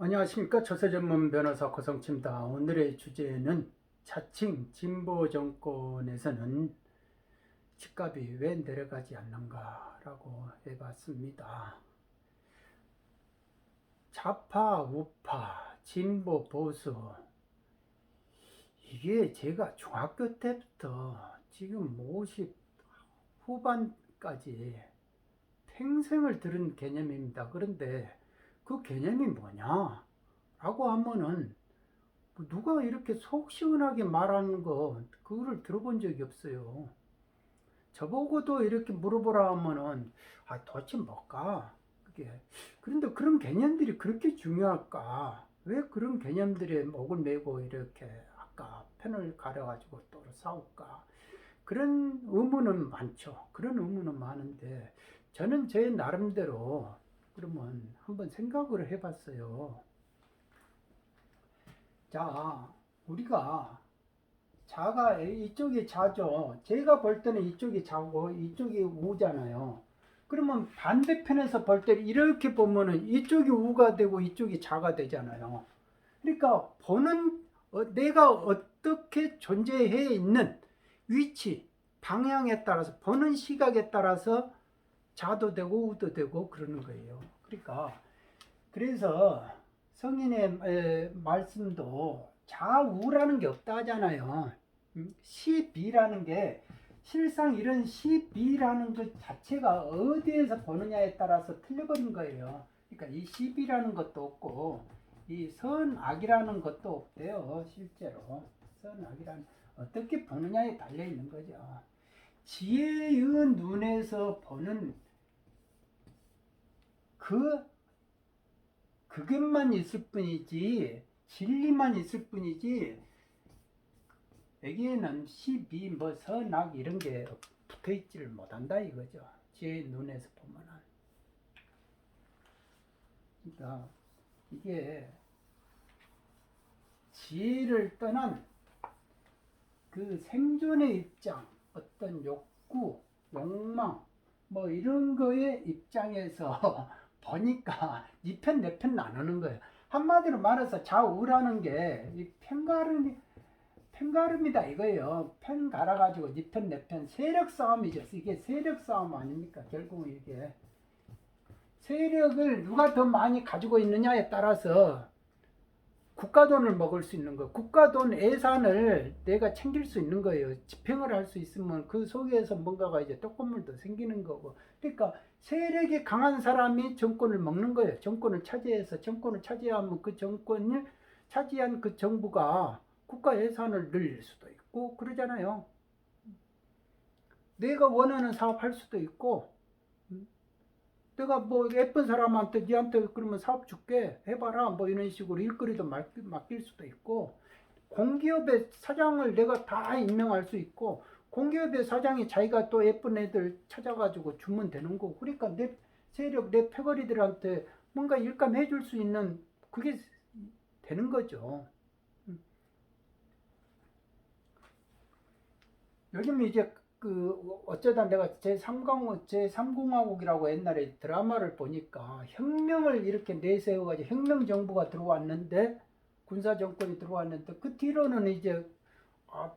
안녕하십니까. 처세전문 변호사 고성치입니다. 오늘의 주제는 자칭 진보 정권에서는 집값이 왜 내려가지 않는가 라고 해봤습니다. 좌파, 우파, 진보, 보수, 이게 제가 중학교 때부터 지금 50 후반까지 평생을 들은 개념입니다. 그런데 그 개념이 뭐냐 라고 하면은 누가 이렇게 속 시원하게 말하는 거 그거를 들어본 적이 없어요. 저보고도 이렇게 물어보라 하면은 도대체 뭘까? 그게 그런데 그런 개념들이 그렇게 중요할까? 왜 그런 개념들에 목을 메고 이렇게 아까 편을 가려가지고 또 싸울까? 그런 의문은 많죠. 그런 의문은 많은데 저는 제 나름대로 그러면 한번 생각을 해봤어요. 자, 우리가 자가 이쪽이 자죠. 제가 볼 때는 이쪽이 자고 이쪽이 우잖아요. 그러면 반대편에서 볼 때 이렇게 보면은 이쪽이 우가 되고 이쪽이 자가 되잖아요. 그러니까 보는 내가 어떻게 존재해 있는 위치, 방향에 따라서 보는 시각에 따라서 자도 되고 우도 되고 그러는 거예요. 그러니까 그래서 성인의 말씀도 좌우라는 게 없다 하잖아요. 시비라는 게 실상 이런 시비라는 것 자체가 어디에서 보느냐에 따라서 틀려버린 거예요. 그러니까 이 시비라는 것도 없고 이 선악이라는 것도 없대요. 실제로 선악이란 어떻게 보느냐에 달려 있는 거죠. 지혜의 눈에서 보는 그것만 있을 뿐이지 진리만 있을 뿐이지 여기에는 시비 뭐 선악 이런 게 붙어 있지를 못한다 이거죠. 제 눈에서 보면은. 그러니까 이게 지혜를 떠난 그 생존의 입장, 어떤 욕구, 욕망 뭐 이런 거의 입장에서 보니까 이 편 내 편 나누는 거예요. 한마디로 말해서 좌우라는 게 이 편가름이다 이거예요. 편 갈아가지고 니 편 내 편 세력 싸움이죠. 이게 세력 싸움 아닙니까? 결국은 이게 세력을 누가 더 많이 가지고 있느냐에 따라서 국가 돈을 먹을 수 있는 거, 국가 돈 예산을 내가 챙길 수 있는 거예요. 집행을 할 수 있으면 그 속에서 뭔가가 이제 조금만 더 생기는 거고. 그러니까 세력이 강한 사람이 정권을 먹는 거예요. 정권을 차지해서 정권을 차지하면 그 정권을 차지한 그 정부가 국가 예산을 늘릴 수도 있고 그러잖아요. 내가 원하는 사업 할 수도 있고 내가 뭐 예쁜 사람한테 니한테 그러면 사업 줄게 해봐라 뭐 이런 식으로 일거리도 맡길 수도 있고 공기업의 사장을 내가 다 임명할 수 있고 공기업의 사장이 자기가 또 예쁜 애들 찾아가지고 주면 되는 거고 그러니까 내 세력 내 패거리들한테 뭔가 일감해 줄 수 있는 그게 되는 거죠. 요즘 이제 그 어쩌다 내가 제3공화국이라고 옛날에 드라마를 보니까 혁명을 이렇게 내세워가지고 혁명 정부가 들어왔는데 군사 정권이 들어왔는데 그 뒤로는 이제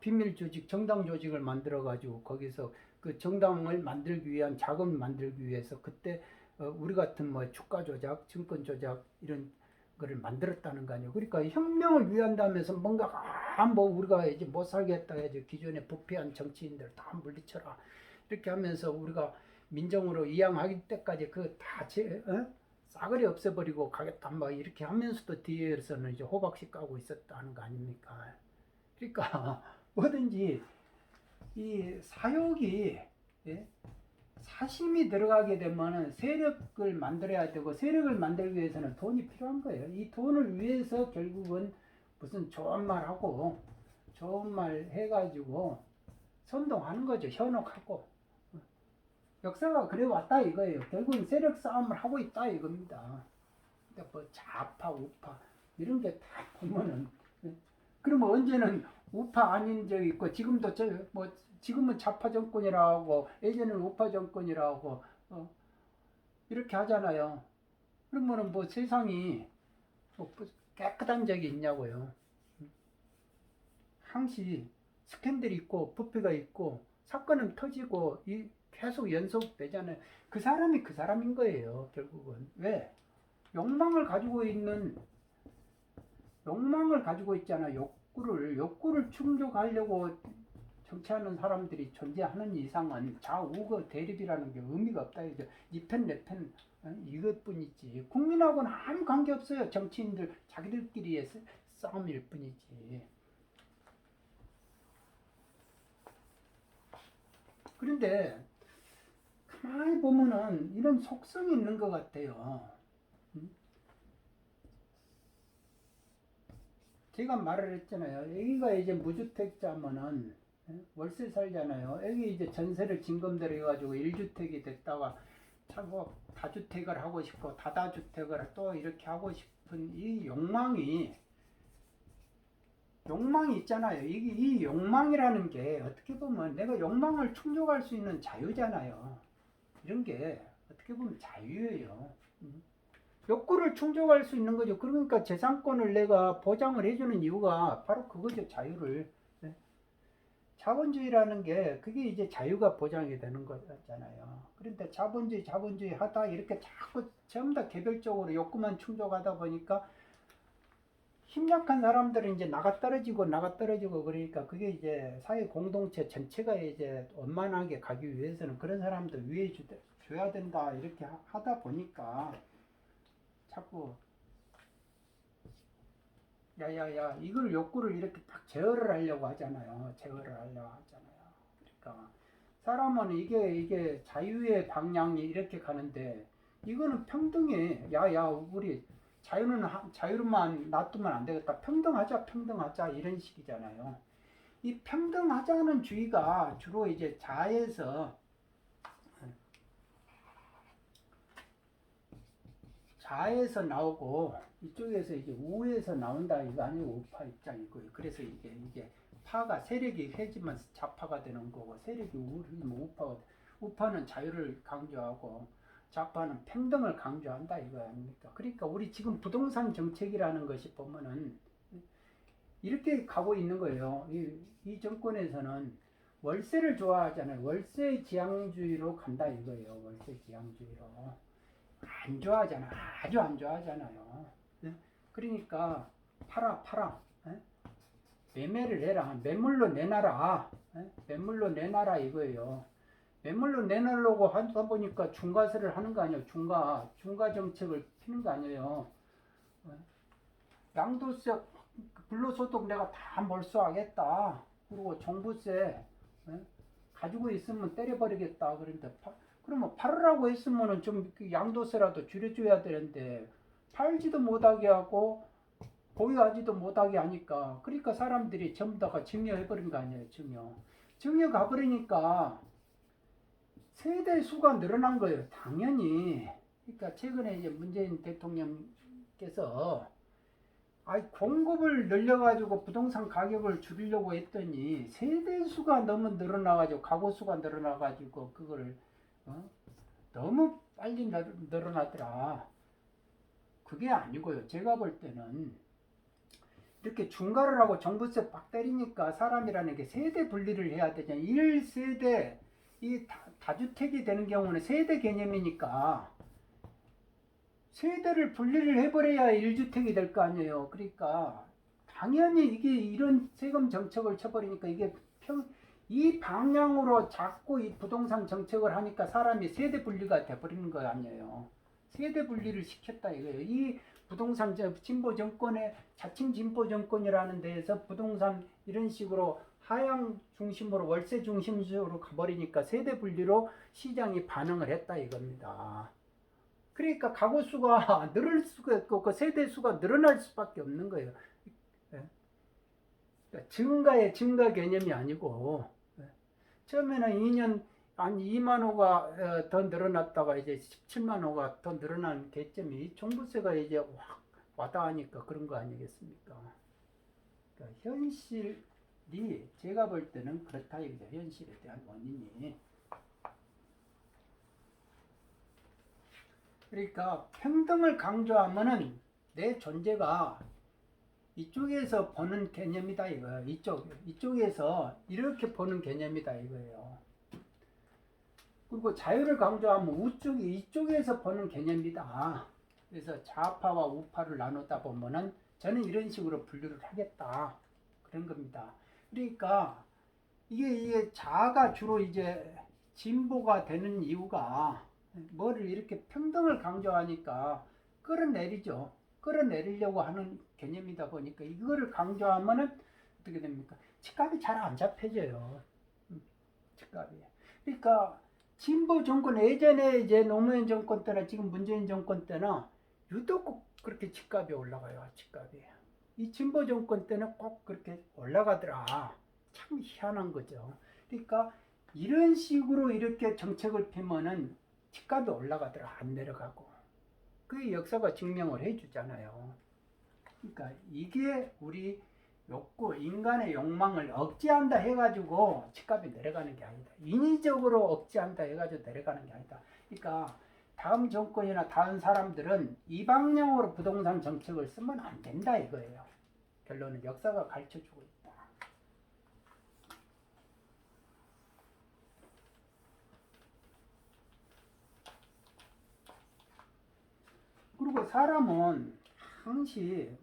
비밀 조직 정당 조직을 만들어 가지고 거기서 그 정당을 만들기 위한 자금을 만들기 위해서 그때 우리 같은 뭐 주가 조작, 증권 조작 이런 거를 만들었다는 거 아니에요. 그러니까 혁명을 위한다면서 뭔가 뭐 우리가 이제 못 살겠다 해서 기존에 부패한 정치인들 다 물리쳐라 이렇게 하면서 우리가 민정으로 이양하기 때까지 그다 싸그리 없애버리고 가겠다 뭐 이렇게 하면서도 뒤에서는 이제 호박씨 까고 있었다는 거 아닙니까? 그러니까 뭐든지 이 사욕이 예? 사심이 들어가게 되면은 세력을 만들어야 되고 세력을 만들기 위해서는 돈이 필요한 거예요. 이 돈을 위해서 결국은 무슨 좋은 말 하고 좋은 말 해가지고 선동하는 거죠. 현혹하고 역사가 그래 왔다 이거예요. 결국은 세력 싸움을 하고 있다 이겁니다. 그러니까 뭐 좌파 우파 이런 게 다 보면은 그러면 언제는 우파 아닌 적이 있고 지금도 뭐 지금은 좌파 정권이라고 예전에는 우파 정권이라고 이렇게 하잖아요. 그러면은 뭐 세상이 뭐 깨끗한 적이 있냐고요. 항시 스캔들이 있고 부패가 있고 사건은 터지고 계속 연속되잖아요. 그 사람이 그 사람인 거예요. 결국은. 왜? 욕망을 가지고 있잖아. 욕구를 충족하려고 정치하는 사람들이 존재하는 이상은 좌우가 대립이라는 게 의미가 없다. 이편 내편 이것뿐이지. 국민하고는 아무 관계 없어요. 정치인들 자기들끼리의 싸움일 뿐이지. 그런데 가만히 보면은 이런 속성이 있는 것 같아요. 제가 말을 했잖아요. 여기가 이제 무주택자면은 월세 살잖아요. 여기 이제 전세를 진검대로 해가지고 1주택이 됐다가 자꾸 다주택을 하고 싶고 다다주택을 또 이렇게 하고 싶은 이 욕망이 있잖아요. 이 욕망이라는 게 어떻게 보면 내가 욕망을 충족할 수 있는 자유잖아요. 이런 게 어떻게 보면 자유예요. 욕구를 충족할 수 있는 거죠. 그러니까 재산권을 내가 보장을 해주는 이유가 바로 그거죠. 자유를. 자본주의라는 게 그게 이제 자유가 보장이 되는 거잖아요. 그런데 자본주의 하다 이렇게 자꾸 전부 다 개별적으로 욕구만 충족하다 보니까 힘약한 사람들은 이제 나가 떨어지고 그러니까 그게 이제 사회 공동체 전체가 이제 원만하게 가기 위해서는 그런 사람들 위해 줘야 된다 이렇게 하다 보니까 자꾸 야야야 이걸 욕구를 이렇게 딱 제어를 하려고 하잖아요. 그러니까 사람은 이게 자유의 방향이 이렇게 가는데 이거는 평등해. 야야 우리 자유로만 놔두면 안 되겠다. 평등하자 이런 식이잖아요. 이 평등하자는 주의가 주로 이제 자에서 나오고 이쪽에서 이제 우에서 나온다 이거 아니고 우파 입장이고요. 그래서 이게 파가 세력이 해지면 좌파가 되는 거고 세력이 우르면 우파는 자유를 강조하고 좌파는 평등을 강조한다 이거 아닙니까? 그러니까 우리 지금 부동산 정책이라는 것이 보면은 이렇게 가고 있는 거예요. 이 정권에서는 월세를 좋아하잖아요. 월세 지향주의로 간다 이거예요. 월세 지향주의로. 안 좋아하잖아. 아주 안 좋아하잖아요. 그러니까 팔아. 매매를 해라. 매물로 내놔라. 매물로 내놔라 이거예요. 매물로 내놓으려고 하다 보니까 중과세를 하는 거 아니에요. 중과 정책을 피는 거 아니에요. 양도세, 불로소득 내가 다 몰수하겠다. 그리고 종부세 가지고 있으면 때려버리겠다. 그런데 그러면 팔으라고 했으면은 좀 양도세라도 줄여줘야 되는데 팔지도 못하게 하고 보유하지도 못하게 하니까 그러니까 사람들이 전부 다가 증여해버린 거 아니에요. 증여 가버리니까 세대 수가 늘어난 거예요. 당연히. 그러니까 최근에 이제 문재인 대통령께서 공급을 늘려가지고 부동산 가격을 줄이려고 했더니 세대 수가 너무 늘어나가지고 가구 수가 늘어나가지고 그거를 너무 빨리 늘어나더라. 그게 아니고요. 제가 볼 때는 이렇게 중과를 하고 종부세 빡 때리니까 사람이라는 게 세대 분리를 해야 되잖아요. 1세대 이 다주택이 되는 경우는 세대 개념이니까 세대를 분리를 해버려야 1주택이 될 거 아니에요. 그러니까 당연히 이게 이런 세금 정책을 쳐버리니까 이 방향으로 자꾸 이 부동산 정책을 하니까 사람이 세대 분리가 돼버리는 거 아니에요. 세대 분리를 시켰다 이거예요. 이 부동산 진보 정권의 자칭 진보 정권이라는 데에서 부동산 이런 식으로 하향 중심으로 월세 중심으로 가버리니까 세대 분리로 시장이 반응을 했다 이겁니다. 그러니까 가구 수가 늘을 수가 있고 그 세대 수가 늘어날 수밖에 없는 거예요. 그러니까 증가 개념이 아니고 처음에는 2만 호가 더 늘어났다가 이제 17만 호가 더 늘어난 개점이 종부세가 이제 확 와닿으니까 그런 거 아니겠습니까? 그러니까 현실이 제가 볼 때는 그렇다 이거죠. 현실에 대한 원인이. 그러니까 평등을 강조하면은 내 존재가 이쪽에서 보는 개념이다 이거예요. 이쪽에서 이렇게 보는 개념이다 이거예요. 그리고 자유를 강조하면 이쪽에서 보는 개념이다. 그래서 좌파와 우파를 나누다 보면은 저는 이런 식으로 분류를 하겠다. 그런 겁니다. 그러니까 이게 자아가 주로 이제 진보가 되는 이유가 뭐를 이렇게 평등을 강조하니까 끌어내리죠. 끌어내리려고 하는 개념이다 보니까 이거를 강조하면은 어떻게 됩니까? 집값이 잘 안 잡혀져요. 집값이. 그러니까 진보 정권 예전에 이제 노무현 정권 때나 지금 문재인 정권 때나 유독 꼭 그렇게 집값이 올라가요. 집값이. 이 진보 정권 때는 꼭 그렇게 올라가더라. 참 희한한 거죠. 그러니까 이런 식으로 이렇게 정책을 펴면은 집값이 올라가더라. 안 내려가고. 그 역사가 증명을 해주잖아요. 그러니까 이게 우리 욕구, 인간의 욕망을 억제한다 해가지고 집값이 내려가는 게 아니다. 인위적으로 억제한다 해가지고 내려가는 게 아니다. 그러니까 다음 정권이나 다른 사람들은 이 방향으로 부동산 정책을 쓰면 안 된다 이거예요. 결론은 역사가 가르쳐주고 있다. 그리고 사람은 항시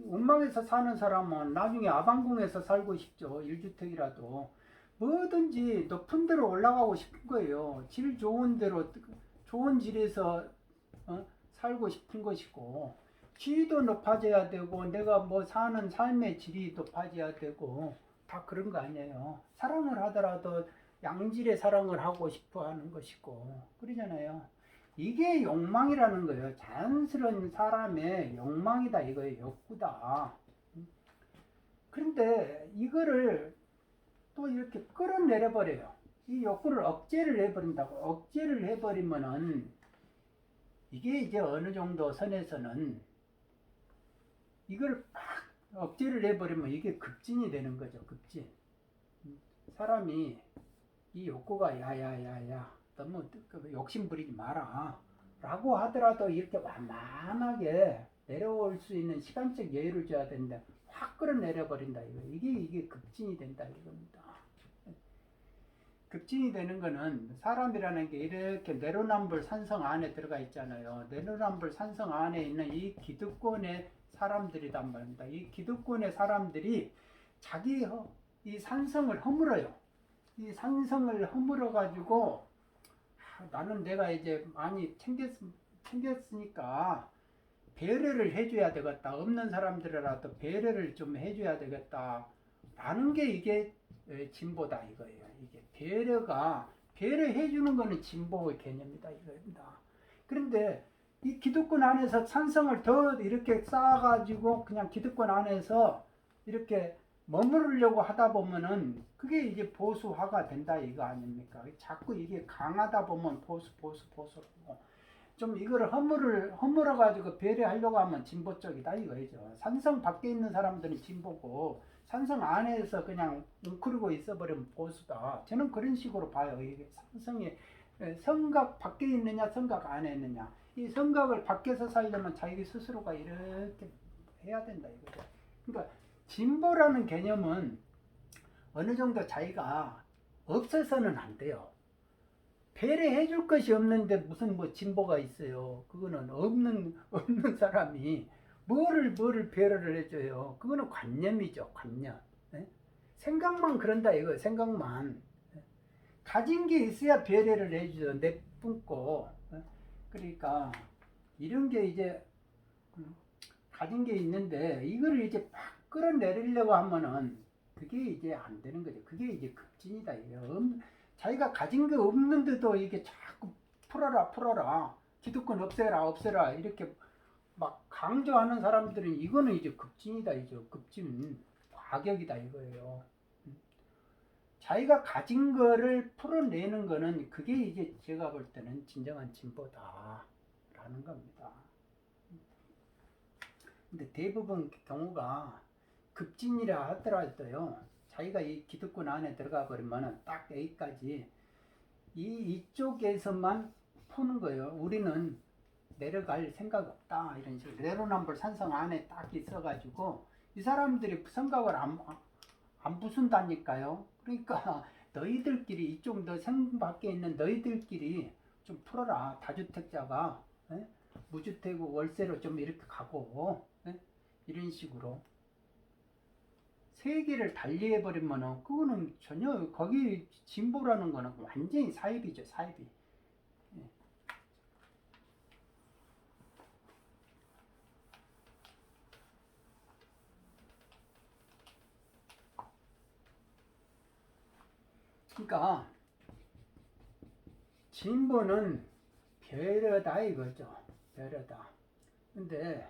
원막에서 사는 사람은 나중에 아방궁에서 살고 싶죠. 1주택이라도. 뭐든지 높은 데로 올라가고 싶은 거예요. 질 좋은 데로, 좋은 질에서 살고 싶은 것이고, 지위도 높아져야 되고, 내가 뭐 사는 삶의 질이 높아져야 되고, 다 그런 거 아니에요. 사랑을 하더라도 양질의 사랑을 하고 싶어 하는 것이고, 그러잖아요. 이게 욕망이라는 거예요. 자연스러운 사람의 욕망이다 이거예요. 욕구다. 그런데 이거를 또 이렇게 끌어내려 버려요. 이 욕구를 억제를 해버린다고. 억제를 해버리면은 이게 이제 어느 정도 선에서는 이걸 막 억제를 해버리면 이게 급진이 되는 거죠. 급진. 사람이 이 욕구가 야야야야 너무 욕심 부리지 마라 라고 하더라도 이렇게 완만하게 내려올 수 있는 시간적 여유를 줘야 되는데 확 끌어내려 버린다 이게 급진이 된다 이겁니다. 급진이 되는 거는 사람이라는 게 이렇게 내로남불 산성 안에 들어가 있잖아요. 내로남불 산성 안에 있는 이 기득권의 사람들이란 말입니다. 이 기득권의 사람들이 자기 이 산성을 허물어요. 이 산성을 허물어 가지고 나는 내가 이제 많이 챙겼으니까 배려를 해줘야 되겠다. 없는 사람들이라도 배려를 좀 해줘야 되겠다. 라는 게 이게 진보다 이거예요. 이게 배려해주는 거는 진보의 개념이다 이겁니다. 그런데 이 기득권 안에서 산성을 더 이렇게 쌓아가지고 그냥 기득권 안에서 이렇게 머무르려고 하다 보면은 그게 이제 보수화가 된다 이거 아닙니까? 자꾸 이게 강하다 보면 보수라고 좀 이거를 허물어 가지고 배려하려고 하면 진보 쪽이다 이거죠. 산성 밖에 있는 사람들은 진보고 산성 안에서 그냥 웅크리고 있어버리면 보수다. 저는 그런 식으로 봐요. 이게 산성이 성각 밖에 있느냐 성각 안에 있느냐. 이 성각을 밖에서 살려면 자기 스스로가 이렇게 해야 된다 이거죠. 그러니까 진보라는 개념은 어느 정도 자기가 없어서는 안 돼요. 배려해 줄 것이 없는데 무슨 뭐 진보가 있어요. 그거는 없는 사람이 뭐를 배려를 해줘요. 그거는 관념이죠. 관념. 네? 생각만 그런다 이거 생각만. 가진 게 있어야 배려를 해주죠. 내뿜고. 그러니까 이런 게 이제 가진 게 있는데 이거를 이제 막 끌어내리려고 하면은 그게 이제 안 되는 거죠. 그게 이제 급진이다. 자기가 가진 게 없는데도 이게 자꾸 풀어라. 기득권 없애라. 이렇게 막 강조하는 사람들은 이거는 이제 급진이다. 이죠. 급진, 과격이다. 이거예요. 자기가 가진 거를 풀어내는 거는 그게 이제 제가 볼 때는 진정한 진보다. 라는 겁니다. 근데 대부분 경우가 급진이라 하더라도요. 자기가 이 기득권 안에 들어가 버리면은 딱 여기까지 이쪽에서만 푸는 거예요. 우리는 내려갈 생각 없다 이런 식으로 내로남불 산성 안에 딱 있어가지고 이 사람들이 생각을 안 부순다니까요. 그러니까 너희들끼리 이쪽 너 생밖에 있는 너희들끼리 좀 풀어라. 다주택자가 예? 무주택 월세로 좀 이렇게 가고 예? 이런 식으로 세계를 달리해버리면은 그거는 전혀 거기 진보라는 거는 완전히 사이비죠. 사이비. 예. 그러니까 진보는 배려다 이거죠. 배려다. 근데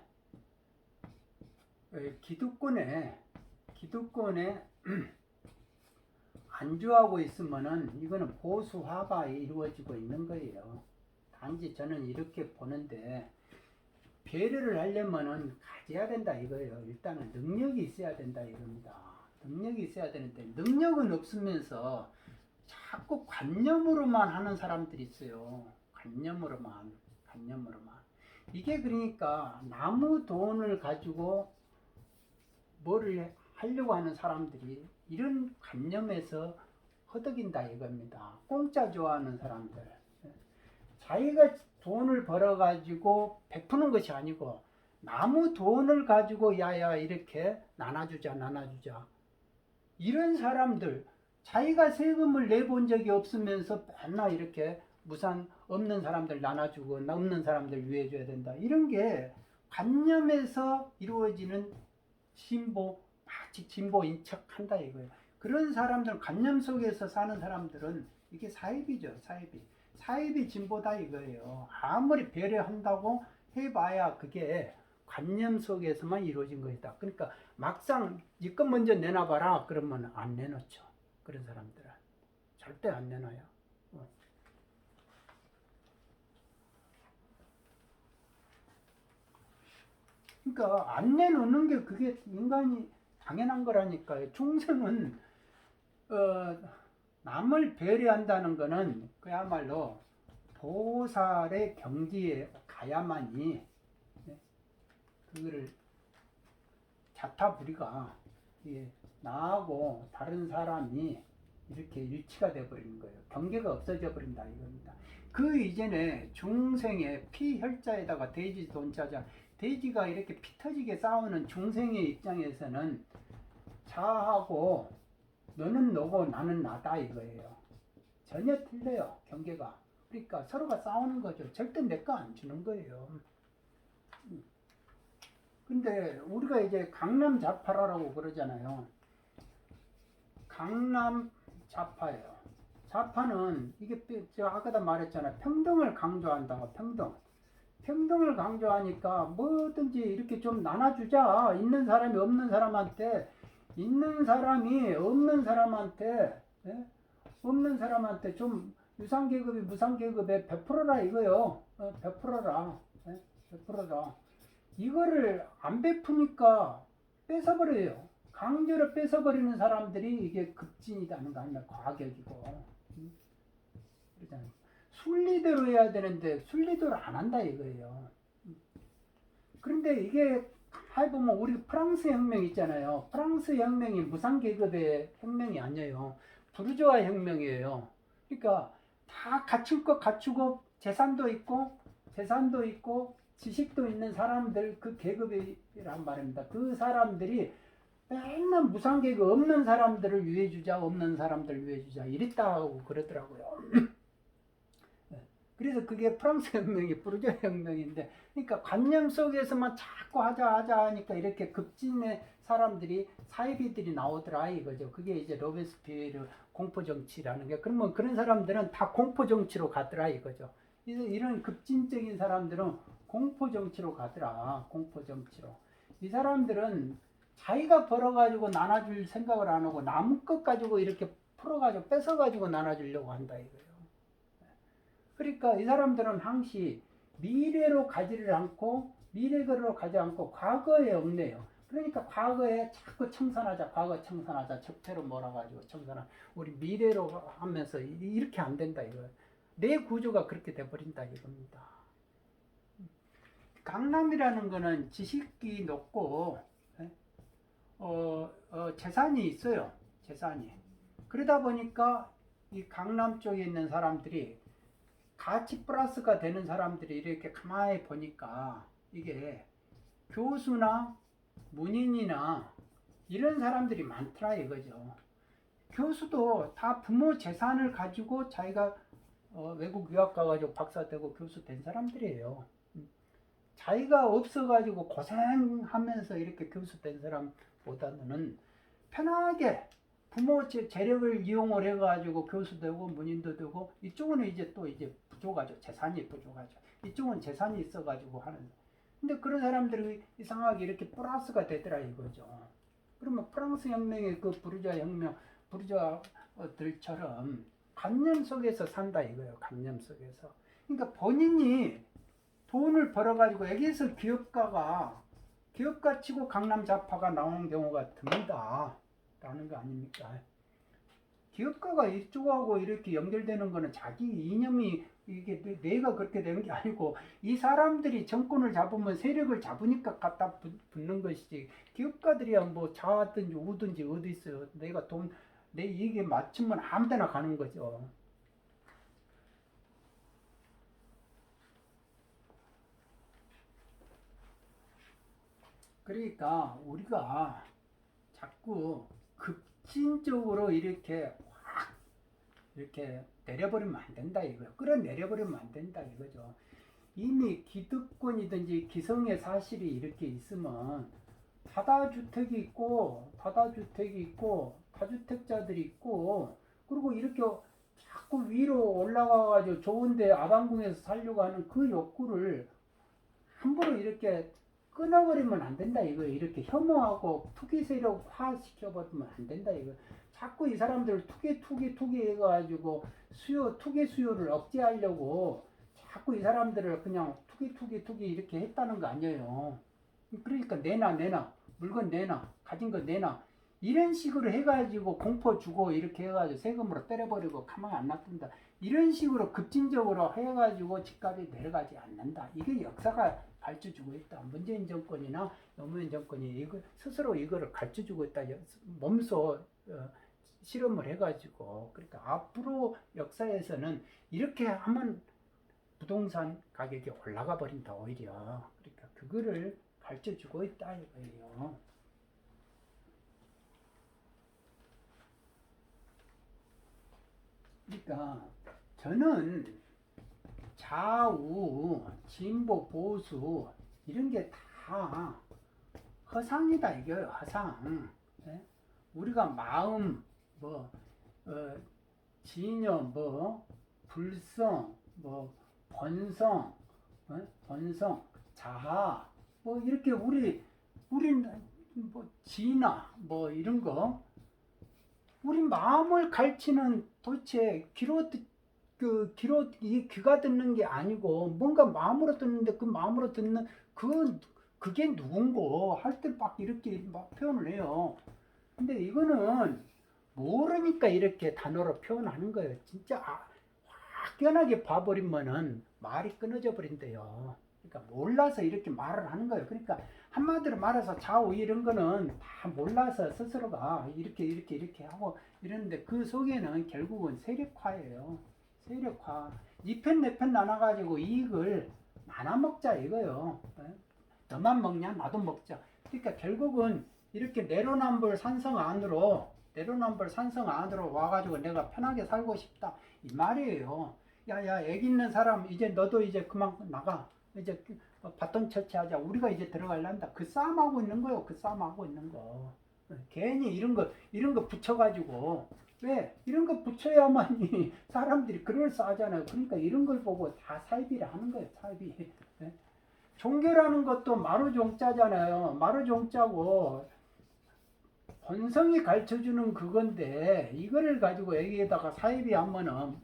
기득권에 안주하고 있으면은 이거는 보수화가 이루어지고 있는 거예요. 단지 저는 이렇게 보는데 배려를 하려면은 가져야 된다 이거예요. 일단은 능력이 있어야 된다 이겁니다. 능력이 있어야 되는데 능력은 없으면서 자꾸 관념으로만 하는 사람들이 있어요. 관념으로만. 이게 그러니까 남의 돈을 가지고 뭐를 하려고 하는 사람들이 이런 관념에서 허덕인다 이겁니다. 공짜 좋아하는 사람들. 자기가 돈을 벌어가지고 베푸는 것이 아니고 남의 돈을 가지고 야야 이렇게 나눠주자. 이런 사람들 자기가 세금을 내본 적이 없으면서 맨날 이렇게 무상 없는 사람들 나눠주고 없는 사람들 위해줘야 된다. 이런 게 관념에서 이루어지는 마치 진보인 척 한다 이거예요. 그런 사람들 관념 속에서 사는 사람들은 이게 사이비죠. 사이비 진보다 이거예요. 아무리 배려한다고 해봐야 그게 관념 속에서만 이루어진 것이다. 그러니까 막상 이것 먼저 내놔봐라 그러면 안 내놓죠. 그런 사람들은 절대 안 내놔요. 그러니까 안 내놓는 게 그게 인간이 당연한 거라니까요. 중생은 남을 배려한다는 거는 그야말로 보살의 경지에 가야만이 그거를 자타불이가 나하고 다른 사람이 이렇게 일치가 되어버리는 거예요. 경계가 없어져 버린다 이겁니다. 그 이전에 중생의 피혈자에다가 돼지 돈자자 돼지가 이렇게 피 터지게 싸우는 중생의 입장에서는 자하고 너는 너고 나는 나다 이거예요. 전혀 틀려요. 경계가. 그러니까 서로가 싸우는 거죠. 절대 내 거 안 주는 거예요. 근데 우리가 이제 강남 좌파라고 그러잖아요. 강남 좌파예요. 좌파는 이게 제가 아까도 말했잖아요. 평등을 강조한다고. 평등을 강조하니까 뭐든지 이렇게 좀 나눠주자. 있는 사람이 없는 사람한테 있는 사람이 없는 사람한테 좀 유상계급이 무상계급에 베풀어라 이거요. 베풀어라. 베풀어라. 이거를 안 베푸니까 뺏어버려요. 강제로 뺏어버리는 사람들이 이게 급진이라는 거 아니야. 과격이고. 그러잖아요. 순리대로 해야 되는데 순리대로 안 한다 이거예요. 그런데 이게 해보면 우리 프랑스 혁명 있잖아요. 프랑스 혁명이 무상계급의 혁명이 아니에요. 부르주아 혁명이에요. 그러니까 다 갖출 것 갖추고 재산도 있고 지식도 있는 사람들 그 계급이란 말입니다. 그 사람들이 맨날 무상계급 없는 사람들을 위해주자 없는 사람들 위해주자 이랬다고 그러더라고요. 그래서 그게 프랑스 혁명이 부르주아 혁명인데 그러니까 관념 속에서만 자꾸 하자 하니까 이렇게 급진의 사람들이 사이비들이 나오더라 이거죠. 그게 이제 로베스피에르 공포정치라는 게 그러면 그런 사람들은 다 공포정치로 가더라 이거죠. 그래서 이런 급진적인 사람들은 공포정치로 가더라. 공포정치로. 이 사람들은 자기가 벌어가지고 나눠줄 생각을 안 하고 남의 것 가지고 이렇게 풀어가지고 뺏어가지고 나눠주려고 한다 이거예요. 그러니까 이 사람들은 항시 미래로 가지를 않고 미래로 가지 않고 과거에 얽매요. 그러니까 과거에 자꾸 청산하자 과거 청산하자 적폐로 몰아가지고 청산하자 우리 미래로 하면서 이렇게 안 된다 이거예요. 내 구조가 그렇게 돼버린다 이겁니다. 강남이라는 거는 지식이 높고 재산이 있어요. 재산이. 그러다 보니까 이 강남 쪽에 있는 사람들이 가치 플러스가 되는 사람들이 이렇게 가만히 보니까 이게 교수나 문인이나 이런 사람들이 많더라 이거죠. 교수도 다 부모 재산을 가지고 자기가 외국 유학 가가지고 박사 되고 교수 된 사람들이에요. 자기가 없어가지고 고생하면서 이렇게 교수 된 사람보다는 편하게 부모 재력을 이용을 해가지고 교수 되고 문인도 되고, 이쪽은 이제 또 이제 부족하죠. 재산이 부족하죠. 이쪽은 재산이 있어가지고 하는. 근데 그런 사람들이 이상하게 이렇게 플러스가 되더라 이거죠. 그러면 프랑스 혁명의 그 부르주아 혁명, 부르주아들처럼 관념 속에서 산다 이거예요. 관념 속에서. 그러니까 본인이 돈을 벌어가지고 여기서 기업가 치고 강남 좌파가 나오는 경우가 듭니다. 라는 거 아닙니까? 기업가가 이쪽하고 이렇게 연결되는 거는 자기 이념이 이게 내가 그렇게 되는 게 아니고 이 사람들이 정권을 잡으면 세력을 잡으니까 갖다 붙는 것이지, 기업가들이야 뭐 좌든지 우든지 어디 있어요. 내가 내 이익에 맞추면 아무 데나 가는 거죠. 그러니까 우리가 자꾸 급진적으로 이렇게 확 이렇게 내려버리면 안 된다 이거예요. 끌어내려버리면 안 된다 이거죠. 이미 기득권이든지 기성의 사실이 이렇게 있으면 다다주택이 있고 다주택자들이 있고, 그리고 이렇게 자꾸 위로 올라가가지고 좋은데 아방궁에서 살려고 하는 그 욕구를 함부로 이렇게 끊어버리면 안 된다 이거예요. 이렇게 혐오하고 투기 세력화 시켜버리면 안 된다 이거. 자꾸 이 사람들 투기 해가지고 투기 수요를 억제하려고 자꾸 이 사람들을 그냥 투기 이렇게 했다는 거 아니에요. 그러니까 내놔 물건 내놔, 가진 거 내놔, 이런 식으로 해가지고 공포 주고 이렇게 해가지고 세금으로 때려버리고 가만 안 놔둔다, 이런 식으로 급진적으로 해가지고 집값이 내려가지 않는다. 이게 역사가 가르쳐주고 있다. 문재인 정권이나 노무현 정권이 스스로 이거를 가르쳐주고 있다. 몸소 실험을 해가지고. 그러니까 앞으로 역사에서는 이렇게 하면 부동산 가격이 올라가 버린다 오히려. 그러니까 그거를 가르쳐주고 있다 이거예요. 그러니까 저는 좌우, 진보, 보수 이런 게 다 허상이다 이거예요. 허상. 네? 우리가 마음, 진여, 불성, 본성, 본성, 자아, 이렇게 우린 진화, 이런 거, 우리 마음을 가르치는 도대체 이 귀가 듣는 게 아니고 뭔가 마음으로 듣는데 그 마음으로 듣는 그게 누군고 할 때 막 이렇게 막 표현을 해요. 근데 이거는 모르니까 이렇게 단어로 표현하는 거예요. 진짜 확연하게 봐버리면은 말이 끊어져 버린대요. 그러니까 몰라서 이렇게 말을 하는 거예요. 그러니까 한마디로 말해서 좌우 이런 거는 다 몰라서 스스로가 이렇게 하고 이러는데, 그 속에는 결국은 세력화예요. 세력화. 이 편 내 편 나눠가지고 이익을 나눠 먹자 이거요. 너만 먹냐 나도 먹자. 그러니까 결국은 이렇게 내로남불 산성 안으로 와가지고 내가 편하게 살고 싶다 이 말이에요. 야야 애기 있는 사람 이제 너도 이제 그만 나가. 이제 바톤 처치하자. 우리가 이제 들어갈란다. 그 싸움하고 있는 거요. 그 싸움하고 있는 거. 괜히 이런 거 붙여가지고, 왜 이런 거 붙여야만이 사람들이 그럴싸하잖아요. 그러니까 이런 걸 보고 다 사이비를 하는 거예요. 사이비. 네? 종교라는 것도 마루종자잖아요. 마루종자고 본성이 가르쳐주는 그건데 이거를 가지고 여기에다가 사이비 하면은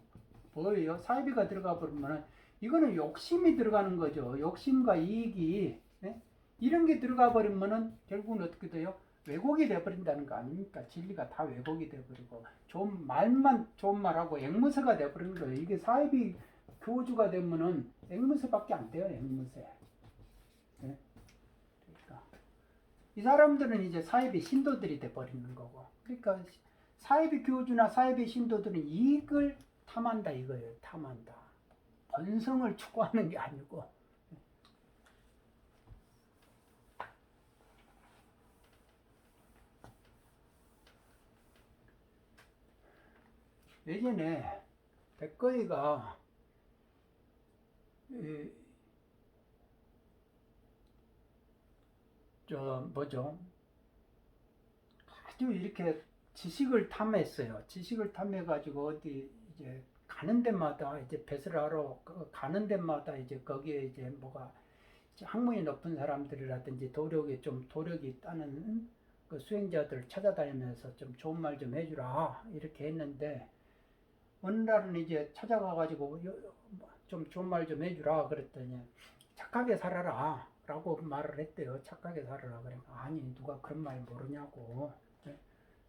뭐예요? 사이비가 들어가 버리면은 이거는 욕심이 들어가는 거죠. 욕심과 이익이. 네? 이런 게 들어가 버리면은 결국은 어떻게 돼요? 왜곡이 돼버린다는 거 아닙니까? 진리가 다 왜곡이 돼버리고 좋은 말만 좋은 말하고 앵무새가 돼버리는 거예요. 이게 사이비 교주가 되면은 앵무새밖에 안 돼요. 앵무새. 네? 그러니까 이 사람들은 이제 사이비 신도들이 돼버리는 거고. 그러니까 사이비 교주나 사이비 신도들은 이익을 탐한다 이거예요. 탐한다. 번성을 추구하는 게 아니고. 예전에 백거이가 뭐죠? 아주 이렇게 지식을 탐했어요. 지식을 탐해가지고 어디 이제 가는 데마다 이제 배설 하러 가는 데마다 이제 거기에 이제 뭐가 학문이 높은 사람들이라든지 도력이 있다는 그 수행자들 찾아다니면서 좀 좋은 말 좀 해주라 이렇게 했는데 어느 날은 이제 찾아가가지고 좀 좋은 말 좀 해주라 그랬더니 착하게 살아라 라고 말을 했대요. 착하게 살아라. 그러니까 아니 누가 그런 말 모르냐고.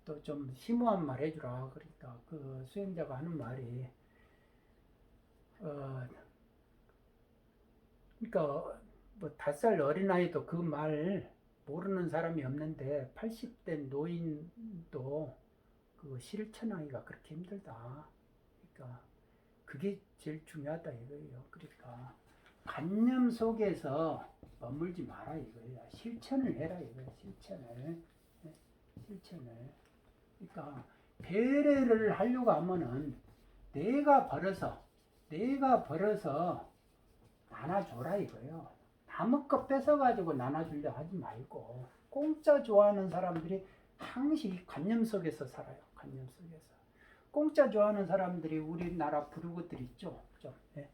또 좀 심오한 말 해주라. 그러니까 그 수행자가 하는 말이 그러니까 뭐 5살 어린아이도 그 말 모르는 사람이 없는데 80대 노인도 그 실천하기가 그렇게 힘들다. 그러니까 그게 제일 중요하다 이거예요. 그러니까 관념 속에서 머물지 마라 이거예요. 실천을 해라 이거예요. 실천을. 그러니까 배려를 하려고 하면은 내가 벌어서 나눠줘라 이거예요. 남의 거 뺏어가지고 나눠주려 하지 말고 공짜 좋아하는 사람들이 항시 관념 속에서 살아요. 관념 속에서. 공짜 좋아하는 사람들이 우리나라 부류들 있죠. 예.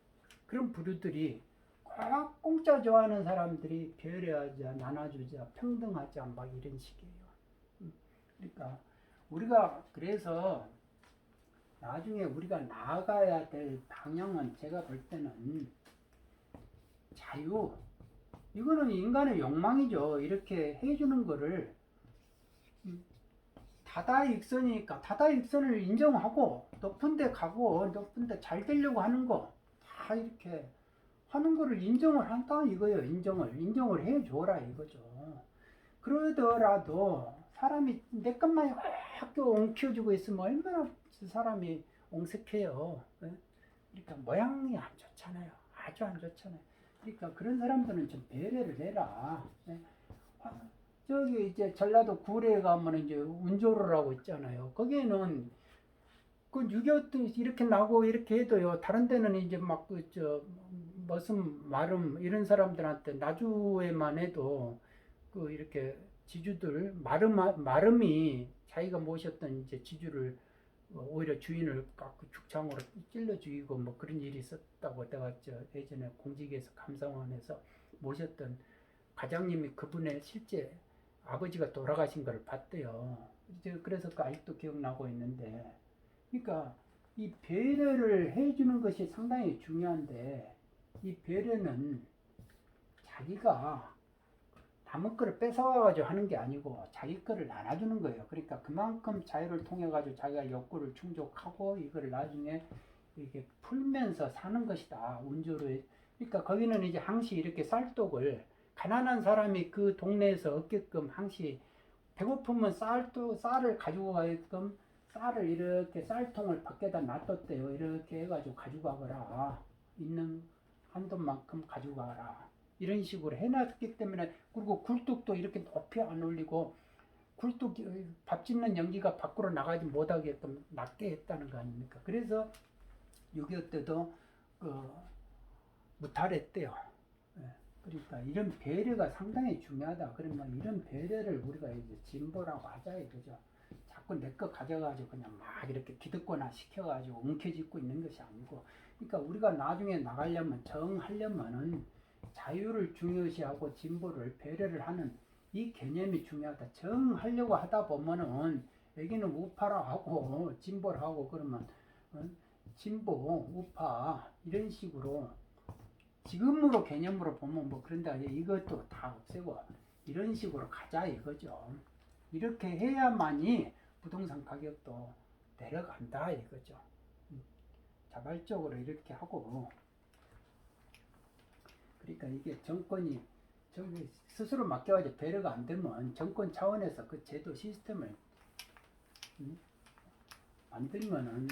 그런 부류들이 꼭 공짜 좋아하는 사람들이 배려하자, 나눠주자, 평등하자 막 이런 식이에요. 그러니까 우리가 그래서 나중에 우리가 나아가야 될 방향은 제가 볼 때는 자유. 이거는 인간의 욕망이죠. 이렇게 해주는 거를 다다익선이니까 다다익선을 인정하고 높은 데 가고 높은 데 잘 되려고 하는 거 다 이렇게 하는 거를 인정을 한다 이거예요. 인정을 해줘라 이거죠. 그러더라도 사람이 내 것만 학교 옹켜주고 있으면 얼마나 사람이 옹색해요. 그러니까 모양이 안 좋잖아요. 아주 안 좋잖아요. 그러니까 그런 사람들은 좀 배려를 해라. 저기 이제 전라도 구례에 가면 이제 운조로라고 있잖아요. 거기에는 그 6.25 이렇게 나고 이렇게 해도요. 다른 데는 이제 막 머슴 마름 이런 사람들한테 나주에만 해도 그 이렇게 지주들 마름이 자기가 모셨던 이제 지주를 오히려 주인을 깎고 죽창으로 찔러 죽이고 뭐 그런 일이 있었다고 내가 예전에 공직에서 감사원에서 모셨던 과장님이 그분의 실제 아버지가 돌아가신 걸 봤대요. 이제 그래서 그 아직도 기억나고 있는데, 그러니까 이 배려를 해주는 것이 상당히 중요한데 이 배려는 자기가 남의 거를 뺏어가지고 하는 게 아니고 자기 거를 나눠주는 거예요. 그러니까 그만큼 자유를 통해 가지고 자기가 욕구를 충족하고 이걸 나중에 이게 풀면서 사는 것이다. 운조를. 그러니까 거기는 이제 항시 이렇게 쌀독을 가난한 사람이 그 동네에서 얻게끔 항시 배고프면 쌀을 가지고 가게끔 쌀을 이렇게 쌀통을 밖에다 놔뒀대요. 이렇게 해가지고 가지고 가거라. 있는 한돈만큼 가지고 가라. 이런 식으로 해놨기 때문에, 그리고 굴뚝도 이렇게 높이 안 올리고 굴뚝 밥 짓는 연기가 밖으로 나가지 못하게끔 낮게 했다는 거 아닙니까? 그래서 6.25 때도 무탈했대요. 그러니까 이런 배려가 상당히 중요하다. 그러면 이런 배려를 우리가 이제 진보라고 하자 이거죠. 자꾸 내 거 가져가지고 그냥 막 이렇게 기득권화 시켜가지고 움켜쥐고 있는 것이 아니고, 그러니까 우리가 나중에 나가려면 정하려면은 자유를 중요시하고 진보를 배려를 하는 이 개념이 중요하다. 정하려고 하다 보면은 여기는 우파라 하고 진보라 하고 그러면 진보, 우파 이런 식으로 지금으로 개념으로 보면 뭐 그런데 이것도 다 없애고 이런 식으로 가자 이거죠. 이렇게 해야만이 부동산 가격도 내려간다 이거죠. 자발적으로 이렇게 하고, 그러니까 이게 정권이 저기 스스로 맡겨가지고 배려가 안 되면 정권 차원에서 그 제도 시스템을 만들면은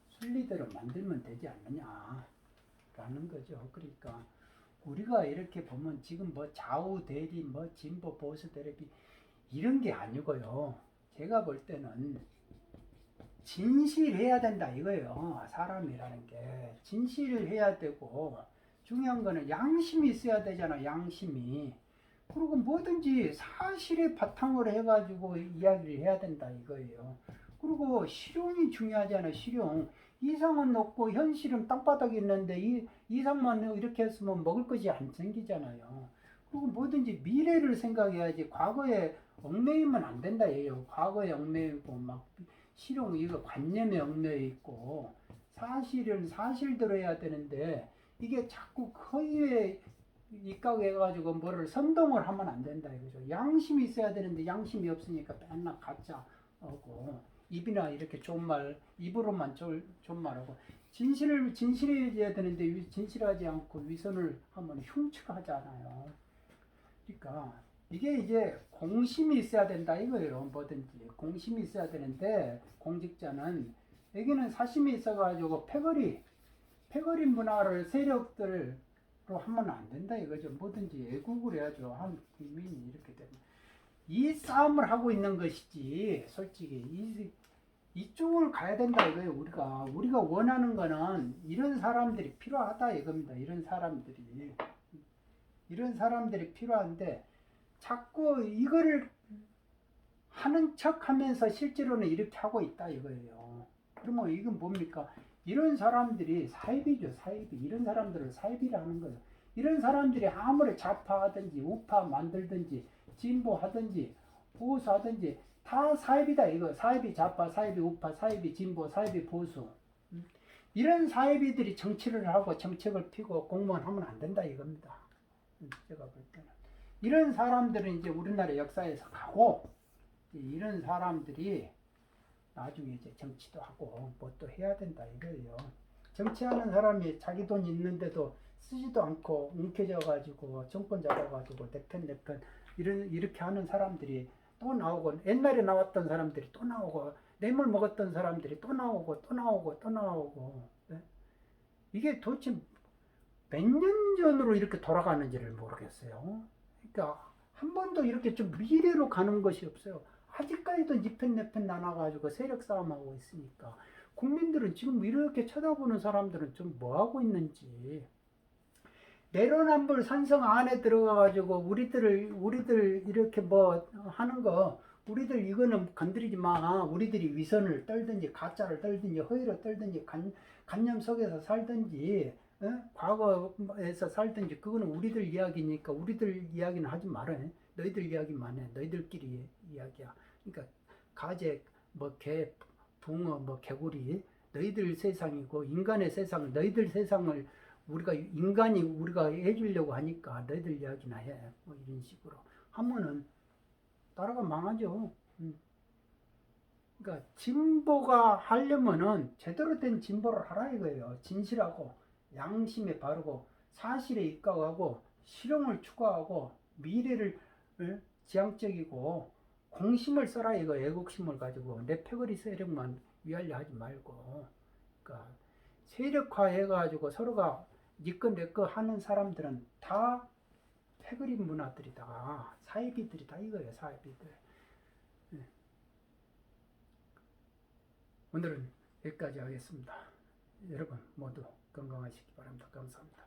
순리대로 만들면 되지 않느냐라는 거죠. 그러니까 우리가 이렇게 보면 지금 뭐 좌우 대립, 뭐 진보 보수 대립이 이런 게 아니고요. 제가 볼 때는 진실해야 된다 이거예요. 사람이라는 게 진실을 해야 되고, 중요한 거는 양심이 있어야 되잖아. 양심이. 그리고 뭐든지 사실에 바탕으로 해가지고 이야기를 해야 된다 이거예요. 그리고 실용이 중요하잖아요. 실용. 이상은 높고 현실은 땅바닥에 있는데 이상만 이렇게 했으면 먹을 것이 안 생기잖아요. 그리고 뭐든지 미래를 생각해야지 과거에 얽매이면 안 된다 얘기예요. 과거에 얽매이고 막 실용 이거 관념에 얽매여 있고, 사실은 사실대로 해야 되는데 이게 자꾸 허위에 입각해가지고 뭐를 선동을 하면 안 된다 이거죠. 양심이 있어야 되는데 양심이 없으니까 맨날 가짜 하고, 입이나 이렇게 좋은 말 입으로만 좋은 말하고, 진실해야 되는데 진실하지 않고 위선을 하면 흉측하잖아요. 그러니까 이게 이제 공심이 있어야 된다 이거예요. 뭐든지 공심이 있어야 되는데, 공직자는 여기는 사심이 있어가지고 패거리 문화를 세력들로 하면 안 된다 이거죠. 뭐든지 애국을 해야죠. 한 국민이 이렇게 되면 이 싸움을 하고 있는 것이지, 솔직히 이쪽을 가야 된다 이거예요. 우리가 원하는 거는 이런 사람들이 필요하다 이겁니다. 이런 사람들이 필요한데 자꾸 이거를 하는 척 하면서 실제로는 이렇게 하고 있다 이거예요. 그러면 이건 뭡니까? 이런 사람들이 사입이죠. 사입이. 이런 사람들을 사입이라 하는 거예요. 이런 사람들이 아무리 좌파하든지 우파 만들든지 진보하든지 보수하든지 다 사입이다 이거. 사입이 좌파, 사입이 우파, 사입이 진보, 사입이 보수. 이런 사입이들이 정치를 하고 정책을 피고 공무원 하면 안 된다 이겁니다. 제가 볼 때는 이런 사람들은 이제 우리나라 역사에서 가고, 이런 사람들이 나중에 이제 정치도 하고 뭐 또 해야 된다 이거예요. 정치하는 사람이 자기 돈 있는데도 쓰지도 않고 움켜져 가지고 정권 잡아가지고 내편 이렇게 하는 사람들이 또 나오고, 옛날에 나왔던 사람들이 또 나오고, 뇌물 먹었던 사람들이 또 나오고. 네? 이게 도대체 몇 년 전으로 이렇게 돌아가는지를 모르겠어요. 그러니까 한 번도 이렇게 좀 미래로 가는 것이 없어요. 아직까지도 니편 내편 나눠가지고 세력 싸움하고 있으니까 국민들은 지금 이렇게 쳐다보는 사람들은 좀 뭐하고 있는지, 내로남불 산성 안에 들어가가지고 우리들 이렇게 뭐 하는 거, 우리들 이거는 건드리지 마. 우리들이 위선을 떨든지 가짜를 떨든지 허위를 떨든지 간념 속에서 살든지 과거에서 살든지 그거는 우리들 이야기니까 우리들 이야기는 하지 말아. 너희들 이야기만 해. 너희들끼리 이야기야. 그러니까 가재, 뭐 개, 붕어, 뭐 개구리, 너희들 세상이고 인간의 세상, 너희들 세상을 인간이 우리가 해주려고 하니까 너희들 이야기나 해. 뭐 이런 식으로 하면은 나라가 망하죠. 그러니까 진보가 하려면은 제대로 된 진보를 하라 이거예요. 진실하고 양심에 바르고 사실에 입각하고 실용을 추구하고 미래를 지향적이고 공심을 써라 이거. 애국심을 가지고 내 패거리 세력만 위하려 하지 말고. 그러니까 세력화 해가지고 서로가 니꺼 내꺼 하는 사람들은 다 패거리 문화들이다. 사이비들이다 이거예요. 사이비들. 오늘은 여기까지 하겠습니다. 여러분 모두 건강하시기 바랍니다. 감사합니다.